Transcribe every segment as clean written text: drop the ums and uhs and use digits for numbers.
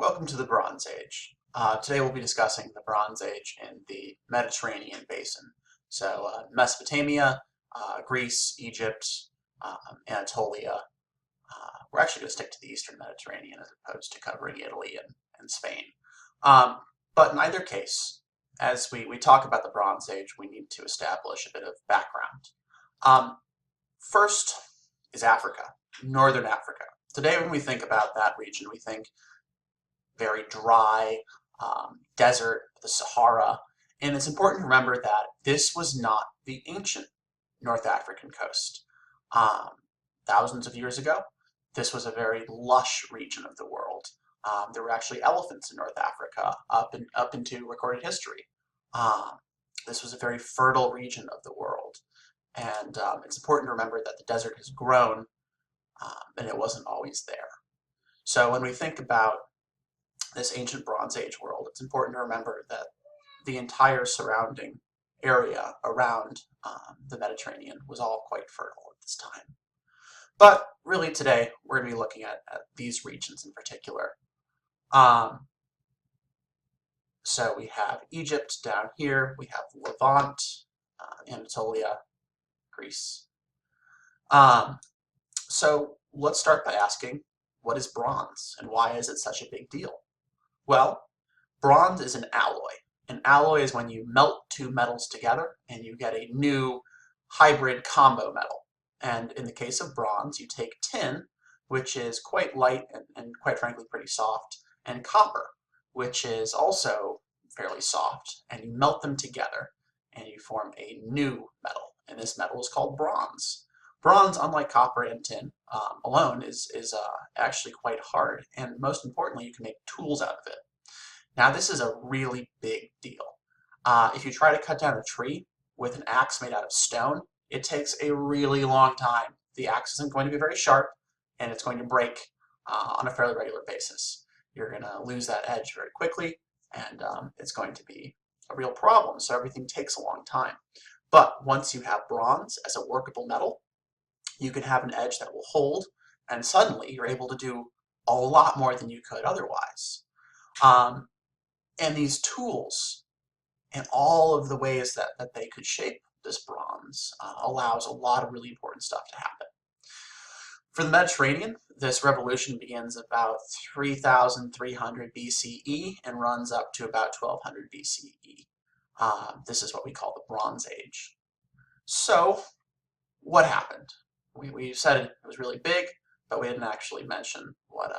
Welcome to the Bronze Age. Today we'll be discussing the Bronze Age in the Mediterranean basin. So Mesopotamia, Greece, Egypt, Anatolia. We're actually going to stick to the Eastern Mediterranean as opposed to covering Italy and Spain. But in either case, as we talk about the Bronze Age, we need to establish a bit of background. First is Africa, Northern Africa. Today when we think about that region, we think very dry, desert, the Sahara. And it's important to remember that this was not the ancient North African coast. Thousands of years ago, this was a very lush region of the world. There were actually elephants in North Africa up into recorded history. This was a very fertile region of the world. And it's important to remember that the desert has grown and it wasn't always there. So when we think about this ancient Bronze Age world, it's important to remember that the entire surrounding area around the Mediterranean was all quite fertile at this time. But really today, we're going to be looking at these regions in particular. So we have Egypt down here, we have Levant, Anatolia, Greece. So let's start by asking, what is bronze and why is it such a big deal? Well, bronze is an alloy. An alloy is when you melt two metals together and you get a new hybrid combo metal. And in the case of bronze, you take tin, which is quite light and quite frankly pretty soft, and copper, which is also fairly soft, and you melt them together and you form a new metal. And this metal is called bronze. Bronze, unlike copper and tin alone, is actually quite hard, and most importantly, you can make tools out of it. Now, this is a really big deal. If you try to cut down a tree with an axe made out of stone, it takes a really long time. The axe isn't going to be very sharp, and it's going to break on a fairly regular basis. You're going to lose that edge very quickly, and it's going to be a real problem, so everything takes a long time. But once you have bronze as a workable metal, you can have an edge that will hold, and suddenly you're able to do a lot more than you could otherwise. And these tools and all of the ways that they could shape this bronze allows a lot of really important stuff to happen. For the Mediterranean, this revolution begins about 3,300 BCE and runs up to about 1200 BCE. This is what we call the Bronze Age. So, what happened? We said it was really big, but we didn't actually mention what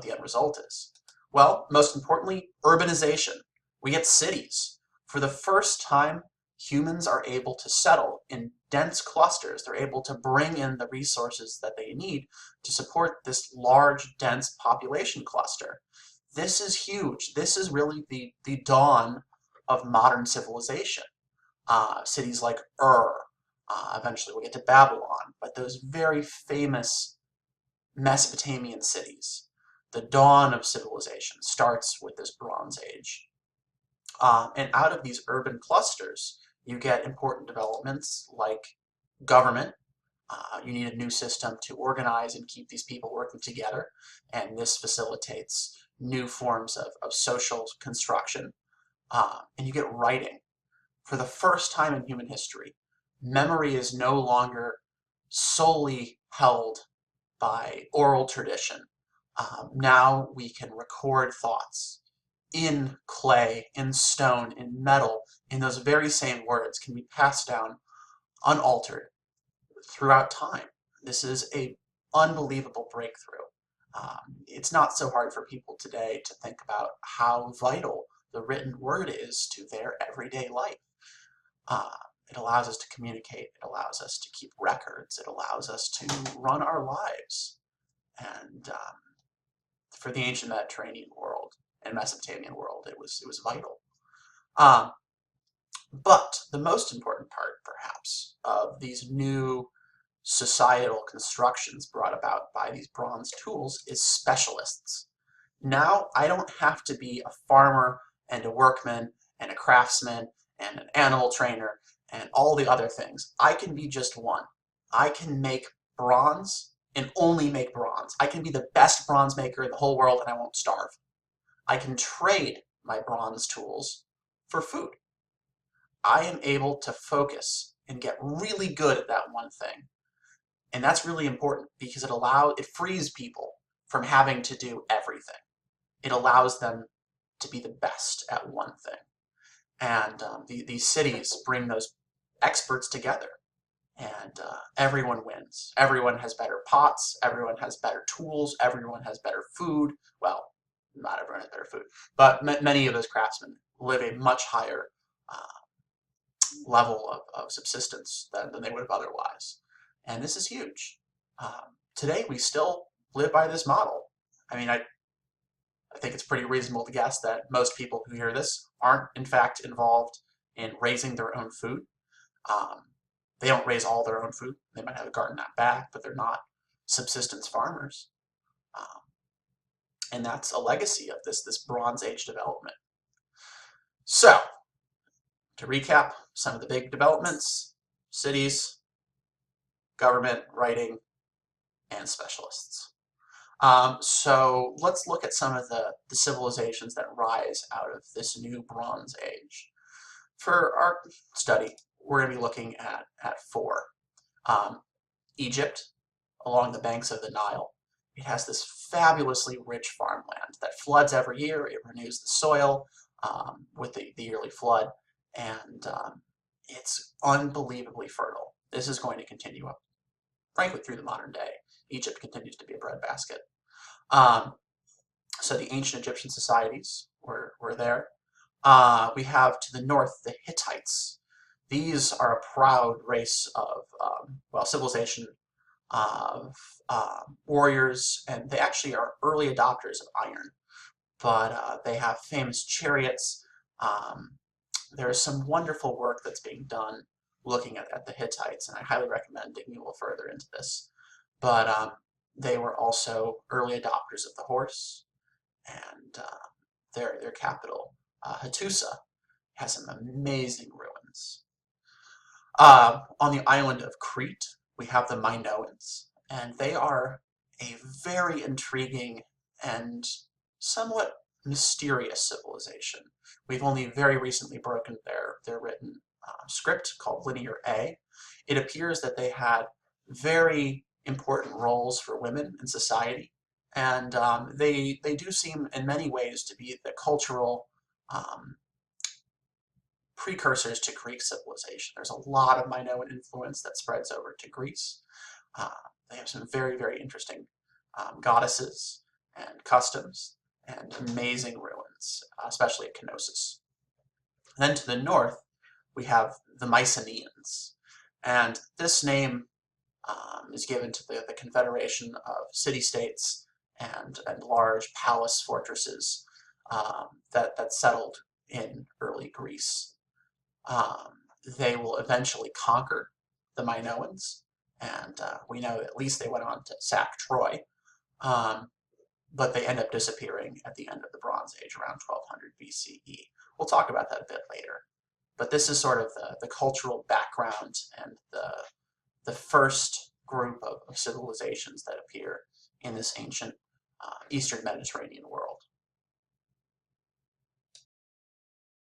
the end result is. Well, most importantly, urbanization. We get cities. For the first time, humans are able to settle in dense clusters. They're able to bring in the resources that they need to support this large, dense population cluster. This is huge. This is really the dawn of modern civilization. Cities like eventually we'll get to Babylon, but those very famous Mesopotamian cities, the dawn of civilization starts with this Bronze Age. And out of these urban clusters, you get important developments like government. You need a new system to organize and keep these people working together, and this facilitates new forms of social construction. And you get writing. For the first time in human history, memory is no longer solely held by oral tradition. Now we can record thoughts in clay, in stone, in metal, in those very same words can be passed down unaltered throughout time. This is an unbelievable breakthrough. It's not so hard for people today to think about how vital the written word is to their everyday life. It allows us to communicate, it allows us to keep records, it allows us to run our lives. And for the ancient Mediterranean world and Mesopotamian world, it was vital. But the most important part, perhaps, of these new societal constructions brought about by these bronze tools is specialists. Now, I don't have to be a farmer and a workman and a craftsman and an animal trainer and all the other things. I can be just one. I can make bronze and only make bronze. I can be the best bronze maker in the whole world and I won't starve. I can trade my bronze tools for food. I am able to focus and get really good at that one thing. And that's really important because it frees people from having to do everything. It allows them to be the best at one thing. And these cities bring those experts together, and everyone wins. Everyone has better pots, everyone has better tools, everyone has better food. Well, not everyone has better food, but many of those craftsmen live a much higher level of subsistence than they would have otherwise. And this is huge. Today, we still live by this model. I mean, I think it's pretty reasonable to guess that most people who hear this aren't, in fact, involved in raising their own food. Um, they don't raise all their own food. They might have a garden out back, but they're not subsistence farmers. Um, and that's a legacy of this Bronze Age development. So, to recap, some of the big developments: cities, government, writing, and specialists. So let's look at some of the civilizations that rise out of this new Bronze Age. For our study, we're going to be looking at four. Egypt, along the banks of the Nile. It has this fabulously rich farmland that floods every year. It renews the soil with the yearly flood, and it's unbelievably fertile. This is going to continue up, frankly, through the modern day. Egypt continues to be a breadbasket. So the ancient Egyptian societies were there. We have to the north the Hittites. These are a proud race of, civilization of warriors, and they actually are early adopters of iron. But they have famous chariots. There is some wonderful work that's being done looking at the Hittites, and I highly recommend digging a little further into this. But they were also early adopters of the horse, and their capital, Hattusa, has some amazing ruins. On the island of Crete, we have the Minoans, and they are a very intriguing and somewhat mysterious civilization. We've only very recently broken their written script called Linear A. It appears that they had very important roles for women in society, and they do seem in many ways to be the cultural precursors to Greek civilization. There's a lot of Minoan influence that spreads over to Greece. They have some very, very interesting goddesses and customs and amazing ruins, especially at Knossos. And then to the north, we have the Mycenaeans. And this name is given to the confederation of city-states and large palace fortresses that settled in early Greece. They will eventually conquer the Minoans, and we know at least they went on to sack Troy, but they end up disappearing at the end of the Bronze Age around 1200 BCE. We'll talk about that a bit later. But this is sort of the cultural background and the first group of civilizations that appear in this ancient Eastern Mediterranean world.